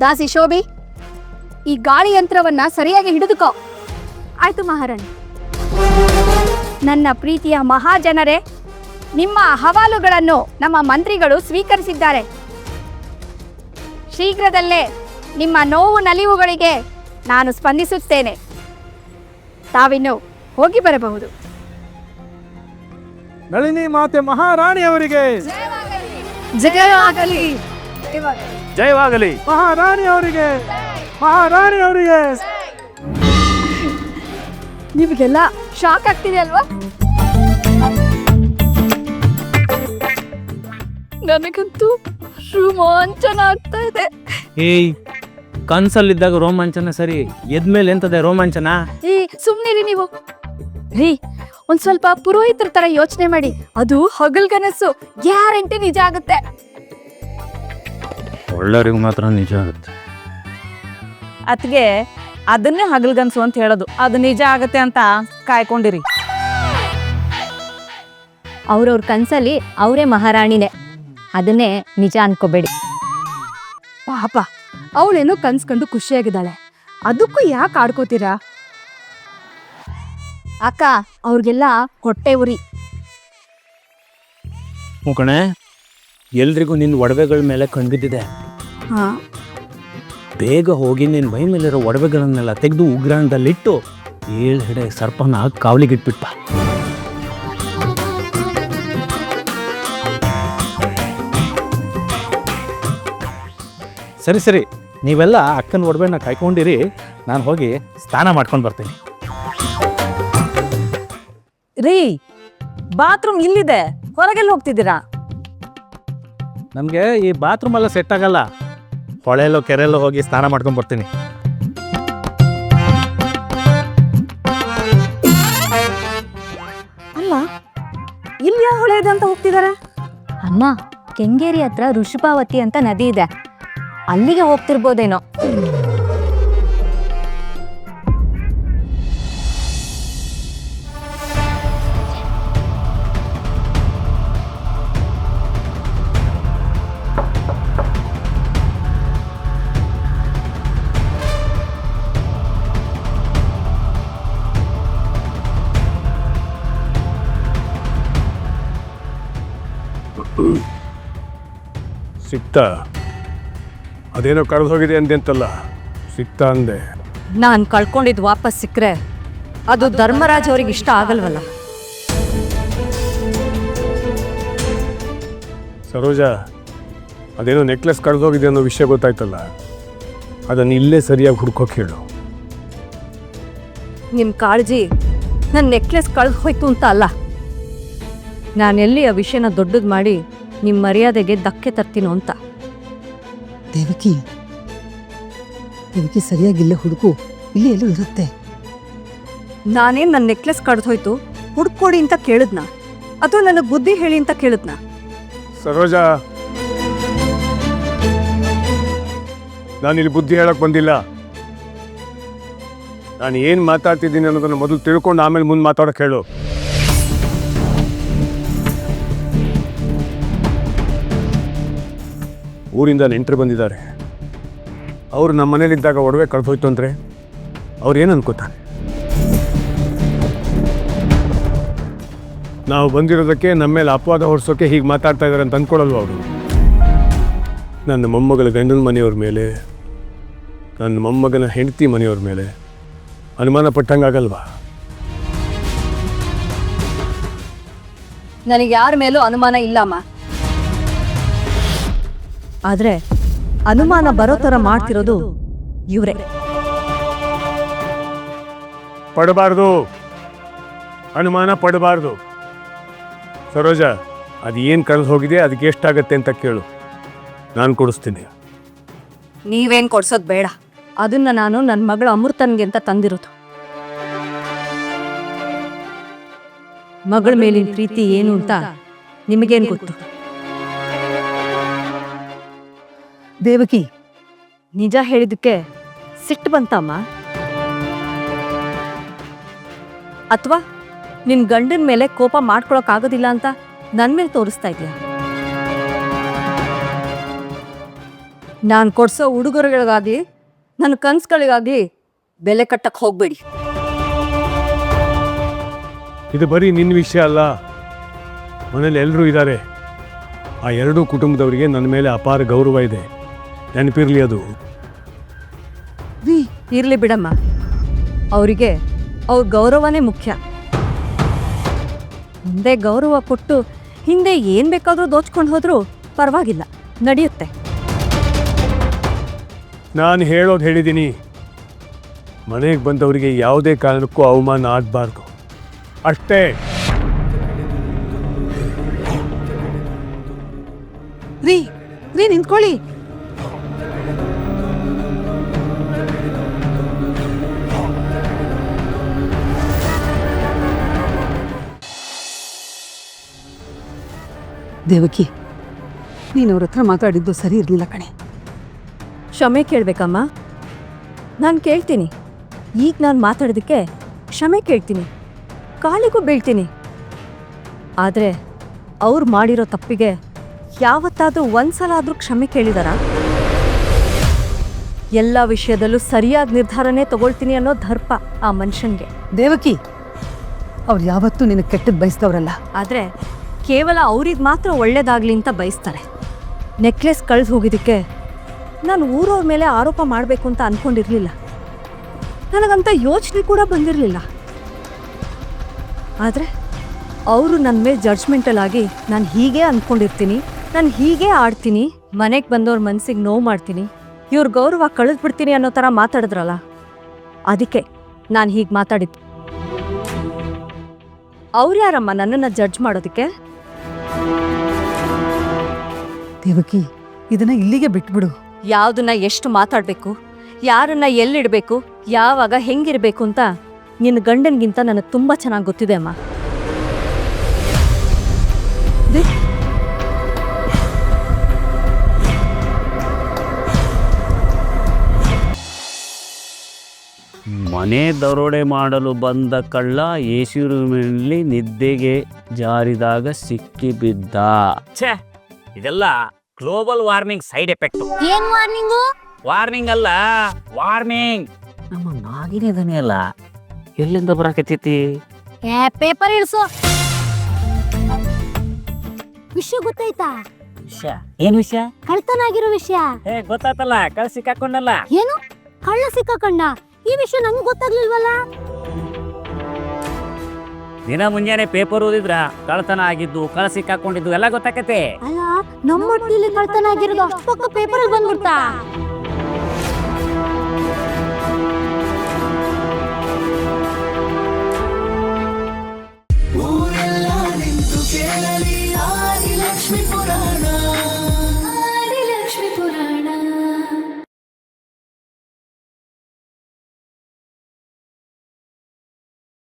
ದಾಸಿ ಶೋಭಿ, ಈ ಗಾಳಿ ಯಂತ್ರವನ್ನ ಸರಿಯಾಗಿ ಹಿಡಿದುಕೋ. ಆಯ್ತು ಮಹಾರಾಣಿ. ನನ್ನ ಪ್ರೀತಿಯ ಮಹಾಜನರೇ, ನಿಮ್ಮ ಅಹವಾಲುಗಳನ್ನು ನಮ್ಮ ಮಂತ್ರಿಗಳು ಸ್ವೀಕರಿಸಿದ್ದಾರೆ. ಶೀಘ್ರದಲ್ಲೇ ನಿಮ್ಮ ನೋವು ನಲಿವುಗಳಿಗೆ ನಾನು ಸ್ಪಂದಿಸುತ್ತೇನೆ. ತಾವಿನ್ನು ಹೋಗಿ ಬರಬಹುದು. ನಳಿನಿ ಮಾತೆ ಮಹಾರಾಣಿಯವರಿಗೆ ಜಯವಾಗಲಿ. ಜಯವಾಗಲಿ. ಮಹಾರಾಣಿಯವರಿಗೆ, ಮಹಾರಾಣಿಯವರಿಗೆ. ನಿಮಗೆಲ್ಲ ಶಾಕ್ ಆಗ್ತಿದೆ ಅಲ್ವಾ? ನನಗಂತೂ ರೋಮಾಂಚನ ಆಗ್ತಾ ಇದೆ. ಏಯ್, ಕನ್ಸಲ್ಲಿದ್ದಾಗ ರೋಮಾಂಚನ ಸರಿ, ಎದ್ಮೇಲೆ ಎಂತದೆ ರೋಮಾಂಚನ? ಈ ಸುಮ್ನಿರಿ ನೀವು. ರೀ, ಒಂದ್ ಸ್ವಲ್ಪ ಪುರೋಹಿತರ ತರ ಯೋಚನೆ ಮಾಡಿ. ಅದು ಹಗಲ್ಗನಸು, ಗ್ಯಾರಂಟಿ ನಿಜ ಆಗುತ್ತೆ. ಒಳ್ಳೆಯವ್ರಿಗೆ ಮಾತ್ರ ನಿಜ ಆಗುತ್ತೆ. ಅತ್ಗೆ ಅದನ್ನೇ ಹಗಲ್ಗನ್ಸು ಅಂತ ಹೇಳೋದು. ಅದು ನಿಜ ಆಗತ್ತೆ ಅಂತ ಕಾಯ್ಕೊಂಡಿರಿ. ಅವ್ರವ್ರ ಕನ್ಸಲ್ಲಿ ಅವರೇ ಮಹಾರಾಣಿನೇ, ಅದನ್ನೇ ನಿಜ ಅನ್ಕೋಬೇಡಿ. ಪಾಪ, ಅವಳೇನೋ ಕನ್ಸ್ಕೊಂಡು ಖುಷಿಯಾಗಿದ್ದಾಳೆ. ಅದಕ್ಕೂ ಯಾಕೆ ಆಡ್ಕೋತೀರಾ? ಅಕ್ಕ, ಅವ್ರಿಗೆಲ್ಲ ಹೊಟ್ಟೆ ಉರಿ. ಮುಕಣೆ, ಎಲ್ರಿಗೂ ನಿನ್ನ ಒಡವೆಗಳ ಮೇಲೆ ಕಣ್ಬಿದ್ದಿದೆ. ಹಾ, ಬೇಗ ಹೋಗಿ ನಿನ್ನ ಮೈ ಮೇಲಿರೋ ಒಡವೆಗಳನ್ನೆಲ್ಲ ತೆಗೆದು ಉಗ್ರಾಣದಲ್ಲಿಟ್ಟು 7 ಹೆಡೆ ಸರ್ಪನ ಕಾವಲಿಗಿಟ್ಬಿಟ್ಟ. ಸರಿ ಸರಿ, ನೀವೆಲ್ಲ ಅಕ್ಕನ ಒಡವೆನ ಕಾಯ್ಕೊಂಡಿರಿ. ನಾನು ಹೋಗಿ ಸ್ನಾನ ಮಾಡ್ಕೊಂಡು ಬರ್ತೀನಿ. ರೀ, ಬಾತ್ರೂಮ್ ಇಲ್ಲಿದೆ, ಹೊರಗೆಲ್ಲ ಹೋಗ್ತಿದ್ದೀರಾ? ನಮಗೆ ಈ ಬಾತ್ರೂಮ್ ಎಲ್ಲ ಸೆಟ್ ಆಗಲ್ಲ. ಹೊಳೆಯಲ್ಲೋ ಕೆರೆಯಲ್ಲೋ ಹೋಗಿ ಸ್ನಾನ ಮಾಡ್ಕೊಂಡು ಬರ್ತೀನಿ. ಅಲ್ಲ, ಇಲ್ಲಿ ಯಾವ ಹೊಳೆ ಇದೆ ಅಂತ ಹೋಗ್ತಿದ್ದಾರೆ? ಅಮ್ಮ, ಕೆಂಗೇರಿ ಹತ್ರ ಋಷಭಾವತಿ ಅಂತ ನದಿ ಇದೆ, ಅಲ್ಲಿಗೆ ಹೋಗ್ತಿರ್ಬೋದೇನೋ. ಸಿಕ್ತಾ? ಅದೇನೋ ಕಳೆದು ಹೋಗಿದೆ ಅಂತೆಂತಲ್ಲ, ಸಿಕ್ತಾ ಅಂದೆ. ನಾನು ಕಳ್ಕೊಂಡಿದ್ದು ವಾಪಸ್ ಸಿಕ್ಕರೆ ಅದು ಧರ್ಮರಾಜ್ ಅವ್ರಿಗೆ ಇಷ್ಟ ಆಗಲ್ವಲ್ಲ. ಸರೋಜ, ಅದೇನೋ ನೆಕ್ಲೆಸ್ ಕಳೆದು ಹೋಗಿದೆ ಅನ್ನೋ ವಿಷಯ ಗೊತ್ತಾಯ್ತಲ್ಲ, ಅದನ್ನು ಇಲ್ಲೇ ಸರಿಯಾಗಿ ಹುಡ್ಕೋಕೆ ಹೇಳು. ನಿಮ್ಮ ಕಾಳಜಿ ನನ್ನ ನೆಕ್ಲೆಸ್ ಕಳೆದು ಹೋಯ್ತು ಅಂತ ಅಲ್ಲ, ನಾನೆಲ್ಲಿ ಆ ವಿಷಯನ ದೊಡ್ಡದು ಮಾಡಿ ನಿಮ್ಮ ಮರ್ಯಾದೆಗೆ ಧಕ್ಕೆ ತರ್ತೀನೋ ಅಂತ. ದೇವಕಿ, ಸರಿಯಾಗಿ ಇಲ್ಲೇ ಹುಡುಕು, ಇಲ್ಲಿ ಎಲ್ಲೂ ಇರುತ್ತೆ. ನಾನೇನು ನನ್ನ ನೆಕ್ಲೆಸ್ ಕಳೆದು ಹೋಯ್ತು ಹುಡ್ಕೊಡಿ ಅಂತ ಕೇಳಿದ್ನಾ, ಅಥವಾ ನನಗೆ ಬುದ್ಧಿ ಹೇಳಿ ಅಂತ ಕೇಳಿದ್ನಾ? ಸರೋಜ, ನಾನಿಲ್ಲಿ ಬುದ್ಧಿ ಹೇಳಕ್ ಬಂದಿಲ್ಲ. ನಾನು ಏನು ಮಾತಾಡ್ತಿದ್ದೀನಿ ಅನ್ನೋದನ್ನು ಮೊದಲು ತಿಳ್ಕೊಂಡು ಆಮೇಲೆ ಮುಂದೆ ಮಾತಾಡೋಕೆ ಹೇಳು. ಊರಿಂದ ನೆಂಟರು ಬಂದಿದ್ದಾರೆ. ಅವರು ನಮ್ಮ ಮನೇಲಿದ್ದಾಗ ಒಡವೆ ಕಳೆದೋಯ್ತು ಅಂದರೆ ಅವ್ರು ಏನು ಅನ್ಕೋತಾರೆ? ನಾವು ಬಂದಿರೋದಕ್ಕೆ ನಮ್ಮ ಮೇಲೆ ಅಪವಾದ ಹೊರಿಸೋಕೆ ಹೀಗೆ ಮಾತಾಡ್ತಾ ಇದ್ದಾರೆ ಅಂತ ಅಂದ್ಕೊಳ್ಳಲ್ವ ಅವರು? ನನ್ನ ಮೊಮ್ಮಗಳ ಗಂಡನ ಮನೆಯವ್ರ ಮೇಲೆ, ನನ್ನ ಮೊಮ್ಮಗನ ಹೆಂಡತಿ ಮನೆಯವ್ರ ಮೇಲೆ ಅನುಮಾನ ಪಟ್ಟಂಗಾಗಲ್ವಾ? ನನಗೆ ಯಾರ ಮೇಲೂ ಅನುಮಾನ ಇಲ್ಲಮ್ಮ. ಆದ್ರೆ ಅನುಮಾನ ಬರೋ ಥರ ಮಾಡ್ತಿರೋದು ಇವರೇ. ಪಡಬಾರ್ದು, ಅನುಮಾನ ಪಡಬಾರ್ದು. ಸರೋಜ, ಅದು ಏನು ಕಳೆದು ಹೋಗಿದೆ, ಅದಕ್ಕೆ ಎಷ್ಟಾಗತ್ತೆ ಅಂತ ಕೇಳು, ನಾನು ಕೊಡಿಸ್ತೀನಿ. ನೀವೇನು ಕೊಡ್ಸೋದು ಬೇಡ, ಅದನ್ನ ನಾನು ನನ್ನ ಮಗಳ ಅಮೃತನ್ಗೆ ಅಂತ ತಂದಿರೋದು. ಮಗಳ ಮೇಲಿನ ಪ್ರೀತಿ ಏನು ಅಂತ ನಿಮಗೇನು ಗೊತ್ತು? ದೇವಕಿ, ನಿಜ ಹೇಳಿದಕ್ಕೆ ಸಿಟ್ಟು ಬಂತಮ್ಮ? ಅಥವಾ ನಿನ್ ಗಂಡನ ಮೇಲೆ ಕೋಪ ಮಾಡ್ಕೊಳಕ್ಕಾಗೋದಿಲ್ಲ ಅಂತ ನನ್ನ ಮೇಲೆ ತೋರಿಸ್ತಾ ಇದೆಯಾ? ನಾನು ಕೊಡ್ಸೋ ಉಡುಗೊರೆಗಳಿಗಾಗಿ ನನ್ನ ಕನ್ಸುಗಳಿಗಾಗಿ ಬೆಲೆ ಕಟ್ಟಕ್ಕೆ ಹೋಗಬೇಡಿ. ಇದು ಬರೀ ನಿನ್ನ ವಿಷಯ ಅಲ್ಲ, ಮನೇಲಿ ಎಲ್ಲರೂ ಇದ್ದಾರೆ. ಆ ಎರಡೂ ಕುಟುಂಬದವರಿಗೆ ನನ್ನ ಮೇಲೆ ಅಪಾರ ಗೌರವ ಇದೆ, ನೆನಪಿರಲಿ ಅದು. ರೀ ಇರಲಿ ಬಿಡಮ್ಮ, ಅವರಿಗೆ ಅವ್ರ ಗೌರವನೇ ಮುಖ್ಯ. ಮುಂದೆ ಗೌರವ ಕೊಟ್ಟು ಹಿಂದೆ ಏನು ಬೇಕಾದರೂ ದೋಚ್ಕೊಂಡು ಹೋದರೂ ಪರವಾಗಿಲ್ಲ, ನಡೆಯುತ್ತೆ. ನಾನು ಹೇಳೋದು ಹೇಳಿದ್ದೀನಿ, ಮನೆಗೆ ಬಂದವರಿಗೆ ಯಾವುದೇ ಕಾರಣಕ್ಕೂ ಅವಮಾನ ಆಗಬಾರ್ದು, ಅಷ್ಟೇ. ರೀ ರೀ ನಿಂತ್ಕೊಳ್ಳಿ. ದೇವಕಿ, ನೀನು ಅವ್ರ ಹತ್ರ ಮಾತಾಡಿದ್ದು ಸರಿ ಇರಲಿಲ್ಲ ಕಣೆ. ಕ್ಷಮೆ ಕೇಳಬೇಕಮ್ಮ? ನಾನು ಕೇಳ್ತೀನಿ. ಈಗ ನಾನು ಮಾತಾಡೋದಕ್ಕೆ ಕ್ಷಮೆ ಕೇಳ್ತೀನಿ, ಕಾಲಿಗೂ ಬೀಳ್ತೀನಿ. ಆದರೆ ಅವ್ರು ಮಾಡಿರೋ ತಪ್ಪಿಗೆ ಯಾವತ್ತಾದರೂ ಒಂದ್ಸಲ ಆದರೂ ಕ್ಷಮೆ ಕೇಳಿದಾರ? ಎಲ್ಲ ವಿಷಯದಲ್ಲೂ ಸರಿಯಾದ ನಿರ್ಧಾರನೇ ತಗೊಳ್ತೀನಿ ಅನ್ನೋ ದರ್ಪ ಆ ಮನುಷ್ಯನಿಗೆ. ದೇವಕಿ, ಅವ್ರು ಯಾವತ್ತೂ ನಿನಗೆ ಕೆಟ್ಟದ್ದು ಬಯಸಿದವರಲ್ಲ. ಆದರೆ ಕೇವಲ ಅವ್ರಿಗೆ ಮಾತ್ರ ಒಳ್ಳೇದಾಗಲಿ ಅಂತ ಬಯಸ್ತಾರೆ. ನೆಕ್ಲೆಸ್ ಕಳೆದು ಹೋಗಿದ್ದಕ್ಕೆ ನಾನು ಊರವ್ರ ಮೇಲೆ ಆರೋಪ ಮಾಡಬೇಕು ಅಂತ ಅಂದ್ಕೊಂಡಿರಲಿಲ್ಲ. ನನಗಂತ ಯೋಚನೆ ಕೂಡ ಬಂದಿರಲಿಲ್ಲ. ಆದರೆ ಅವರು ನನ್ನ ಮೇಲೆ ಜಡ್ಜ್ಮೆಂಟಲಾಗಿ ನಾನು ಹೀಗೆ ಅಂದ್ಕೊಂಡಿರ್ತೀನಿ, ನಾನು ಹೀಗೆ ಆಡ್ತೀನಿ, ಮನೆಗೆ ಬಂದವ್ರ ಮನಸ್ಸಿಗೆ ನೋವು ಮಾಡ್ತೀನಿ, ಇವ್ರ ಗೌರವ ಕಳೆದ್ಬಿಡ್ತೀನಿ ಅನ್ನೋ ಥರ ಮಾತಾಡಿದ್ರಲ್ಲ, ಅದಕ್ಕೆ ನಾನು ಹೀಗೆ ಮಾತಾಡಿದ್ದು. ಅವ್ರು ಯಾರಮ್ಮ ನನ್ನನ್ನು ಜಡ್ಜ್ ಮಾಡೋದಕ್ಕೆ? ದೇವಕಿ, ಇದನ್ನ ಇಲ್ಲಿಗೆ ಬಿಟ್ಬಿಡು. ಯಾವುದನ್ನ ಎಷ್ಟು ಮಾತಾಡಬೇಕು, ಯಾರನ್ನ ಎಲ್ಲಿಡಬೇಕು, ಯಾವಾಗ ಹೆಂಗಿರಬೇಕು ಅಂತ ನಿನ್ನ ಗಂಡನಿಗಿಂತ ನನಗೆ ತುಂಬ ಚೆನ್ನಾಗಿ ಗೊತ್ತಿದೆ ಅಮ್ಮ. ಮನೆ ದರೋಡೆ ಮಾಡಲು ಬಂದ ಕಳ್ಳ ಎಸಿ ರೂಮಿನಲ್ಲಿ ನಿದ್ದೆಗೆ ಜಾರಿದಾಗ ಸಿಕ್ಕಿಬಿದ್ದ. ಛೇ, ಇದೆಲ್ಲ ಗ್ಲೋಬಲ್ ವಾರ್ಮಿಂಗ್ ಸೈಡ್ ಎಫೆಕ್ಟ್. ಏನ್ ವಾರ್ನಿಂಗು? ವಾರ್ನಿಂಗ್ ಅಲ್ಲ, ವಾರ್ನಿಂಗ್. ನಮ್ಮ ನಾಗಿನೇ ದನಿ ಅಲ್ಲ, ಎಲ್ಲಿಂದ ಬರಾಕತ್ತೈತಿ? ಪೇಪರ್ ಇಳಿಸು. ವಿಷಯ ಗೊತ್ತಾಯ್ತಾ? ವಿಷಯ ಏನ್ ವಿಷಯ? ಕಳ್ತನ ಆಗಿರೋ ವಿಷಯ. ಗೊತ್ತಾತಲ್ಲ, ಕಳ್ಸಿ ಸಿಕ್ಕಾಕೊಂಡಲ್ಲ. ಏನು ಕಳ್ಳ ಸಿಕ್ಕಣ್ಣ? ಈ ವಿಷಯ ನಂಗೆ ಗೊತ್ತಾಗ್ಲಿಲ್ವಲ್ಲ. ದಿನ ಮುಂಜಾನೆ ಪೇಪರ್ ಓದಿದ್ರ ಕಳ್ತನ ಆಗಿದ್ದು, ಕಳ್ಳ ಸಿಕ್ಕಾಕೊಂಡಿದ್ದು ಎಲ್ಲ ಗೊತ್ತಾಕತೆ. ಅಲ್ಲ, ನಮ್ಮ ಹೊಟ್ಟೆಲಿ ಕಳ್ತನ ಆಗಿರೋದು ಅಷ್ಟು ಪಕ್ಕ ಪೇಪರ್ ಅಲ್ಲಿ ಬಂದ್ಬಿಡ್ತಾ? ಊರೆಲ್ಲ ನಿಂತು ಕೇಳಲಿ ಆದಿ ಲಕ್ಷ್ಮೀ ಪುರಾಣ.